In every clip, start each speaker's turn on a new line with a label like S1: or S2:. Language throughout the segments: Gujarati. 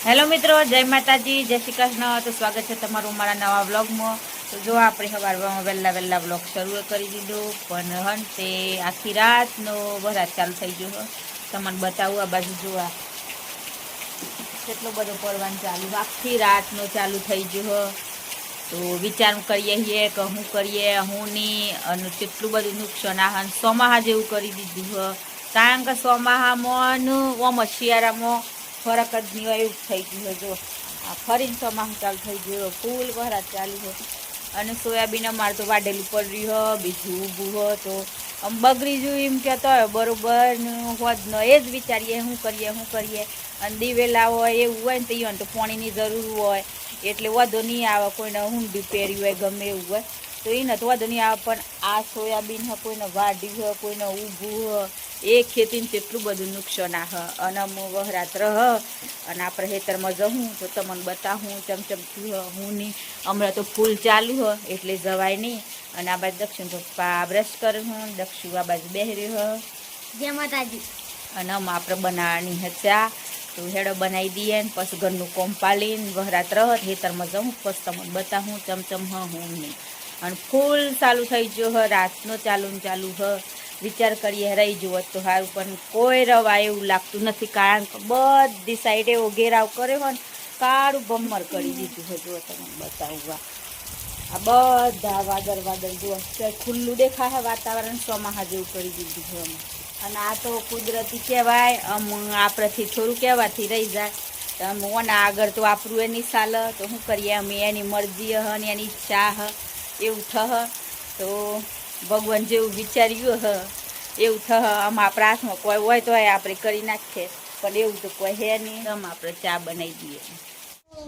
S1: હેલો મિત્રો, જય માતાજી, જય શ્રી કૃષ્ણ। તો સ્વાગત છે તમારું મારા નવા વ્લોગમાં। તો જો આપણે સવારમાં વહેલા વ્લોગ શરૂ કરી દીધો, પણ હંતે આખી રાતનો વરસાદ ચાલુ થઈ ગયો। તમને બતાવું, આ બાજુ જોવા કેટલો બધો પડવાનું ચાલુ, આખી રાતનો ચાલુ થઈ ગયો। તો વિચાર કરીએ છીએ કે શું કરીએ શું નહીં, અને કેટલું બધું નુકસાન આ સોમાહા જેવું કરી દીધું। કારણ કે સોમાહામાં ઓમ શિયાળામાં ફરક જ નહીં હોય એવું થઈ ગયું। જો આ ફરીને ચોમાસું ચાલુ થઈ ગયું, ફૂલ વરસાદ ચાલુ છે, અને સોયાબીન અમારે તો વાઢેલું પડી રહ્યું, બીજું ઊભું હોય તો આમ બગડી ગયું એમ કહેતો હોય બરાબર હોત ન એ જ વિચારીએ શું કરીએ। અને દિવેલા હોય એવું હોય ને તો એને તો પાણીની જરૂર હોય, એટલે વધો નહીં આવે। કોઈને ઊંડી પહેર્યું હોય ગમે એવું હોય તો એને તો વધો નહીં આવે, પણ આ સોયાબીન હોય, કોઈને વાઢી હોય, કોઈને ઊભું હોય, એ ખેતીને કેટલું બધું નુકસાન આવે। અને અમુક વહરાત રહ અને આપણે ખેતરમાં જવું તો તમને બતાવું ચમચમ હું નહીં। હમણાં તો ફૂલ ચાલુ હોય એટલે જવાય નહીં। અને આ બાજુ દક્ષિણ પપ્પા બ્રશ કરે હું, દક્ષુ આ બાજુ બેહરી હ,
S2: જય માતાજી।
S1: અને આમાં આપણે બનાવવાની હે ચા। તો હેડો બનાવી દઈએ ને પછી ઘરનું કોમ પાલીને વહરાત રહત ખેતરમાં જવું, પછી તમને બતાવું ચમચમ હું નહીં। અને ફૂલ ચાલુ થઈ ગયો હ, રાતનો ચાલુ હ। વિચાર કરીએ રહી જુઓ તો સારું, પણ કોઈ રવા એવું લાગતું નથી, કારણ કે બધી સાઈડે એવો ઘેરાવ કર્યો હોય ને કાળું ભમ્મર કરી દીધું છે। જો તમને બતાવવા આ બધા વાદળ જુઓ ખુલ્લું દેખાય, વાતાવરણ ચોમાસા જેવું કરી દીધું છે અમે। અને આ તો કુદરતી કહેવાય, આપણેથી થોડું કહેવાથી રહી જાય, તો અમે ઓના આગળ તો આપણું એની ચાલે, તો શું કરીએ અમે એની મરજી હ ને એની ઈચ્છા હ એવું થહ, તો ભગવાન જેવું વિચાર્યું હ એવું થહ। આમાં આપણા હાથમાં કોઈ હોય તો આપણે કરી નાખીએ, પણ એવું તો કોઈ હે નહીં, આમ આપણે ચા બનાવી દઈએ।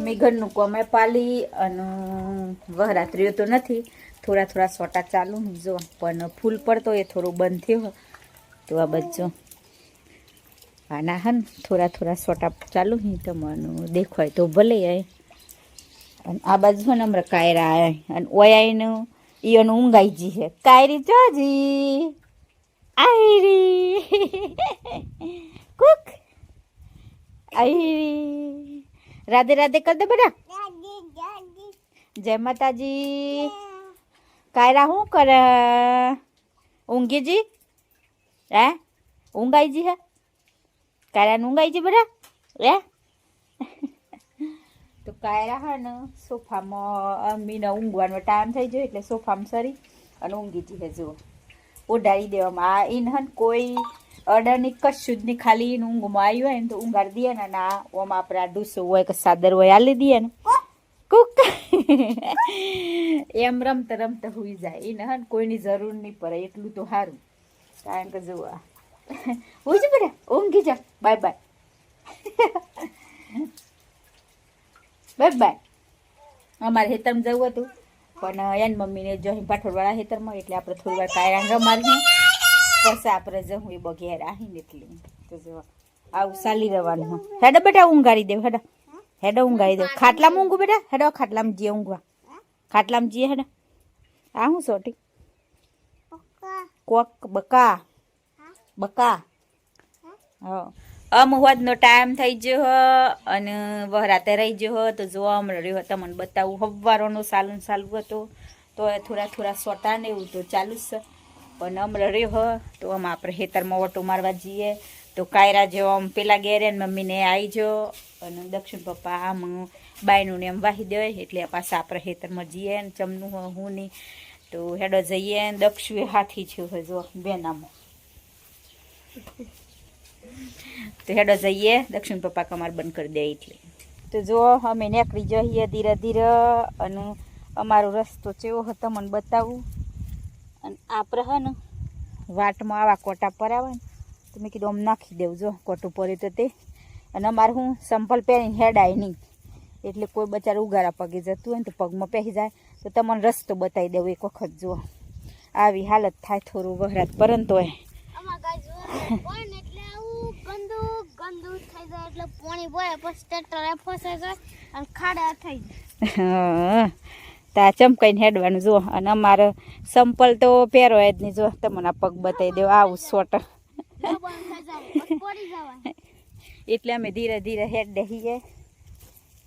S1: મેં ઘરનું કોમે પાલી અને વહરાત્રીઓ તો નથી, થોડા સોટા ચાલુ જો, પણ ફૂલ પડતો એ થોડું બંધ થયો। તો આ બચ્ચો આના હન થોડા સોટા ચાલુ હી, તમને દેખાય તો ભલે આય। અને આ બાજુ ને હમણાં કાયરા આય, અને ઓય આવીને ઈયોનું ઊંઘાઈ છે કાયરી ચોજી આયરી કુક આયરી રાધે રાધે કર દે બેટા, જય માતાજી। કાયરા શું કરે, ઊંઘી જી હે, ઊંઘાઈ જી હે, કાયરા ઊંઘાઈ જી બેટા હે। તો કાયરા હા ને સોફામાં અમીને ઊંઘવાનો ટાઈમ થઈ ગયો એટલે સોફામાં સરી અને ઊંઘી જી હે। જુઓ ઉડાડી દેવામાં આ ઈન હન કોઈ અડરની કશું જ નહીં, ખાલી ઈન ઊંઘમાં આવ્યું હોય ને તો ઊંઘાડી દઈએ ને, ના ઓમાં આપણે આ ડૂસો હોય કે સાદર હોય આલી દઈએ ને કુક એમ રમતા હુઈ જાય। એને હન કોઈની જરૂર નહીં પડે, એટલું તો સારું। કારણ કે જુઓ હું જ બેટા ઊંઘી જા, બાય બાય બાય બાય। અમારે ખેતરમાં જવું હતું, પણ એની મમ્મીને જઈ પાઠોડવાળા ખેતરમાં, એટલે આપણે થોડી વાર કાયરા રમાડીએ, પછી આપણે જવું એ બગેર આવીને એટલે તો જો આવું ચાલી રહેવાનું। હેડો બેટા ઊંઘાડી દેવ, હેડો ઊંઘાડી દેવ, ખાટલામાં ઊંઘું બેટા, હેડો ખાટલામાં જીએ ઊંઘવા, ખાટલામાં જીએ હેડો। આ હું સોટી કોક બકા બકા હા અમુહદનો ટાઈમ થઈ ગયો હ, અને વહરાતે રહી ગયો હ, તો જોવા મળ્યો તમને બતાવું હવારોનો ચાલુ હતો, તો થોડા સોટા ને એવું તો ચાલુ જ છે, પણ હમણાં રહ્યો હ તો આમ આપણે ખેતરમાં ઓટો મારવા જઈએ। તો કાયરા જેવો આમ પેલા ઘેરે મમ્મીને આવી જો, અને દક્ષિણ પપ્પા આમ બાયનું ને એમ વાહી દે, એટલે પાછા આપણે ખેતરમાં જઈએ ને ચમનું હું નહીં, તો હેડો જઈએ। દક્ષુએ હાથી છે જો બેનામાં, તો હેડો જઈએ, દક્ષિણ પપ્પા કમાર બંધ કરી દે એટલે। તો જો અમે નીકળી જઈએ ધીરે, અને અમારો રસ્તો કેવો હતો મને બતાવું। અને આપણે હે ને વાટમાં આવા કોટા પર આવે ને તો મેં કીધું આમ નાખી દેવું, જો કોટું પડે તો તે, અને અમારે હું સંપલ પહેરીને હેડાય નહીં, એટલે કોઈ બચારા ઉગારા પગે જતું હોય ને તો પગમાં પહેરી જાય, તો તમને રસ્તો બતાવી દેવું એક વખત। જો આવી હાલત થાય થોડું વહરાત પરંતુ હોય
S2: ગંદુ થઈ જાય, એટલે પાણી બોય પછી ટ્રેક્ટર ફસાઈ જાય અને ખાડા થઈ જાય।
S1: તા ચમકાઈને હેડવાનું જો, અને અમારે સંપલ તો પહેરો જ નહીં, જો તમને આ પગ બતાવી દેવ આવું સોટ એટલે અમે ધીરે હેડ દઈએ।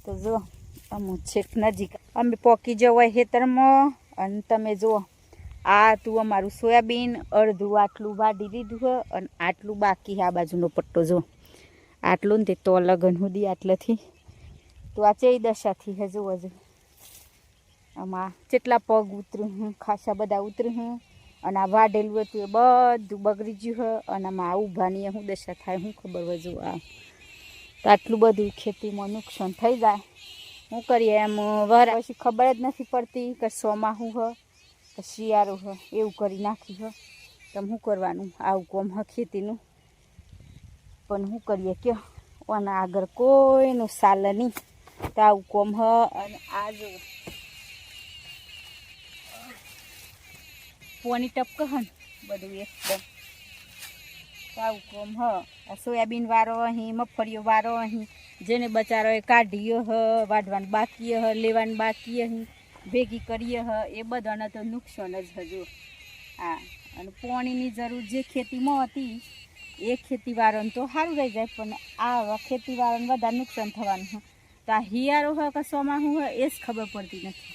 S1: તો જો અમુક છેક નજીક અમે પોકી જવાય ખેતરમાં અને તમે જુઓ આ તું અમારું સોયાબીન અડધું આટલું વાઢી દીધું હોય અને આટલું બાકી આ બાજુનો પટ્ટો જો આટલું ને તે તો લગન સુધી આટલેથી તો આ ચેઈ દશાથી હે જુઓ હજુ આમાં કેટલા પગ ઉતર્યું હું ખાસા બધા ઉતર્યું હું અને આ વાઢેલું હતું એ બધું બગડી ગયું હોય અને આમાં આ ઊભાની શું દશા થાય શું ખબર હોય જો આ તો આટલું બધું ખેતીમાં નુકસાન થઈ જાય શું કરીએ એમ વર પછી ખબર જ નથી પડતી કે ચોમાસું હ કે શિયાળું હ એવું કરી નાખ્યું હોય તો શું કરવાનું આવું કોમ હ ખેતીનું પણ શું કરીએ કયો અને આગળ કોઈનું ચાલે નહીં તો આવું કોમ હ અને આ જો પોની ટપક હ ને બધું એકદમ આવું કોમ હ આ સોયાબીન વાળો અહીં મગફળીઓ વાળો અહીં જેને બચારો એ કાઢીએ હ વાઢવાનું બાકી હ લેવાનું બાકી અહીં ભેગી કરીએ હ એ બધાને તો નુકસાન જ હજુ હા અને પાણીની જરૂર જે ખેતીમાં હતી એ ખેતીવાળાને તો સારું રહી જાય પણ આ ખેતીવાળાને વધારે નુકસાન થવાનું હોય તો આ હિયારો હોય કે ચોમાસું હોય એ જ ખબર પડતી નથી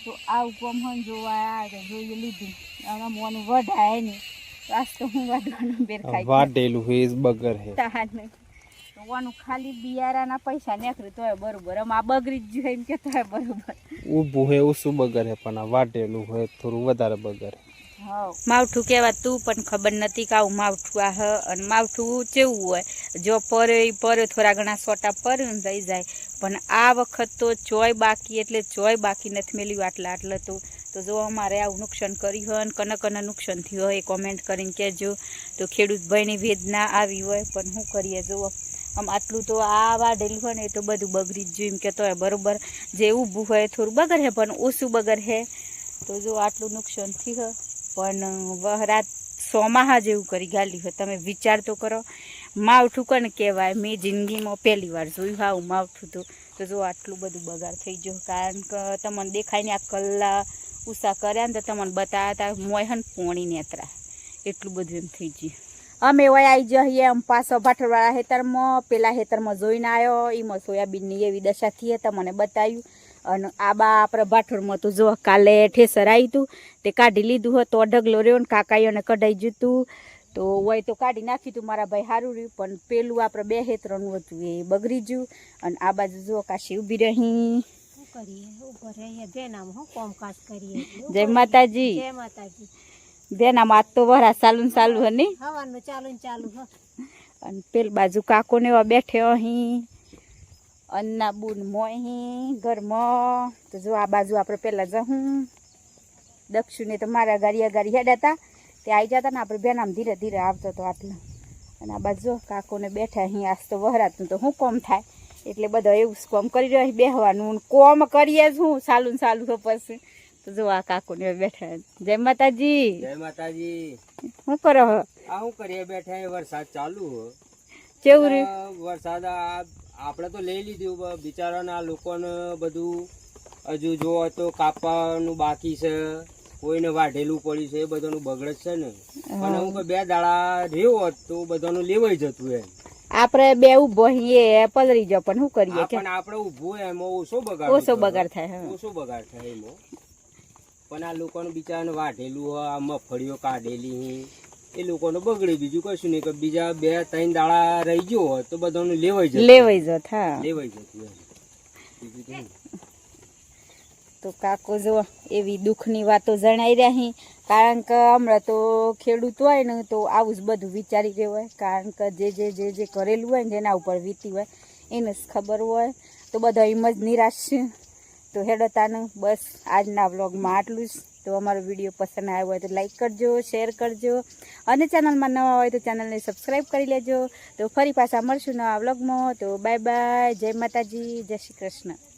S1: તો આવું કોમ હોય જોવા જોઈ લીધું આમાં મોનું વઢાય નહીં તો આજ તો હું વાઢવાનું બેર ખાઈ
S3: વાઢેલું હે બગર હે
S1: વાનું ખાલી બિયારાના પૈસા નીકળે તોય બરોબર આમ આ બગડી જ જોઈએ એમ કે તોય બરોબર
S3: ઊભું હે ઓછું બગર હે પણ આ વાઢેલું હોય થોડું વધારે બગર
S1: હા માવઠું કહેવાતું પણ ખબર નથી કે આવું માવઠું આ હ અને માવઠું કેવું હોય જો પરે થોડા ઘણા સોટા પરે ને રહી જાય પણ આ વખત તો ચોય બાકી એટલે ચોય બાકી નથી મેલ્યું આટલા તો જો અમારે આવું નુકસાન કર્યું હોય અને કને નુકસાન થયું હોય એ કોમેન્ટ કરીને કહેજો તો ખેડૂત ભાઈની વેદના આવી હોય પણ શું કરીએ જુઓ આમ આટલું તો આ વાઢેલું હોય ને એ તો બધું બગડી જ જોયું એમ કહેતો હોય બરાબર જે ઊભું હોય થોડું બગર હે પણ ઓછું બગર હે તો જો આટલું નુકસાન થયું પણ વહરાત ચોમાહા જેવું કરી ગાલી હોય તમે વિચાર તો કરો માવઠું કોને કહેવાય મેં જિંદગીમાં પહેલી વાર જોયું આવું માવઠું તો જો આટલું બધું બગાડ થઈ ગયો કારણ કે તમને દેખાય ને આ કલ્લા ઉષા કર્યા ને તો તમને બતાવ્યા હતા મોય હન પોણી નેતરા એટલું બધું એમ થઈ ગયું અમે ઓય આવી જઈએ એમ પાછો ભાઠરવાળા ખેતરમાં પેલા ખેતરમાં જોઈને આવ્યો એમાં સોયાબીનની એવી દશા થઈ તમને બતાવ્યું અને આ બા આપણે ભાઠરમાં તો જો કાલે ઠેસર આવ્યું હતું તે કાઢી લીધું હોય તો ઢગલો રહ્યો ને કાકાઈઓને કઢાઈ જતું તો હોય તો કાઢી નાખ્યું હતું મારા ભાઈ સારું રહ્યું પણ પેલું આપણે બે ખેતરનું હતું એ બગડી ગયું અને આ બાજુ જો કાશી ઊભી રહી જય માતાજી બેના માં તો વરા ચાલુ હે ને ચાલુ અને પેલ બાજુ કાકો ને એવા બેઠે અહીં અન્ના બુન મોહી ઘરમાં તો જો આ બાજુ આપણે પહેલાં જવું દક્ષુને તો મારા ગાડી હેડા હતા તે આવી જતા ને આપણે બેનામ ધીરે ધીરે આવતો હતો આટલું અને આ બાજુ કાકોને બેઠા અહીં આજ તો વહરાતું તો શું કોમ થાય એટલે બધા એવું કોમ કરી રહ્યો બેહવાનું કોમ કરીએ જ હું ચાલુ તો પછી તો જો આ કાકોને બેઠા જય માતાજી શું કરો
S3: આ શું કરીએ બેઠા વરસાદ ચાલુ હો
S1: કેવું રહ્યું
S3: વરસાદ આપણે તો લઈ લીધું બિચારાના લોકોને બધું હજુ જો તો કાપવાનું બાકી છે કોઈને વાઢેલું પડ્યું છે એ બધાનું બગડે છે ને અને હું બે દાડા રહ્યો હોત તો બધાનું લેવાઈ જતું એમ
S1: આપણે બે ઉભો એ પલરી જાવ પણ શું કરીએ
S3: પણ આપણે ઉભો એમાં ઓછો બગાડ થાય એમાં પણ આ લોકોનું બિચારાને વાઢેલું હોય આ મગફળીઓ કાઢેલી એ લોકોને બગડે બીજું કશું નહીં કે બીજા 2-3 દાડા રહી ગયો હોત તો બધાનું લેવાઈ જતું
S1: તો કાકો જો એવી દુઃખની વાતો જણાઈ રહી કારણ કે હમણાં તો ખેડૂત હોય ને તો આવું જ બધું વિચારી રહ્યો હોય કારણ કે જે કરેલું હોય ને જેના ઉપર વીતી હોય એને જ ખબર હોય તો બધા એમ જ નિરાશ છે તો હેડતાનું બસ આજના વ્લોગમાં આટલું જ તો અમારો વિડીયો પસંદ આવ્યો હોય તો લાઈક કરજો શેર કરજો અને ચેનલમાં નવા હોય તો ચેનલને સબસ્ક્રાઈબ કરી લેજો તો ફરી પાછા મળશું નવા વ્લોગમાં તો બાય બાય જય માતાજી જય શ્રી કૃષ્ણ.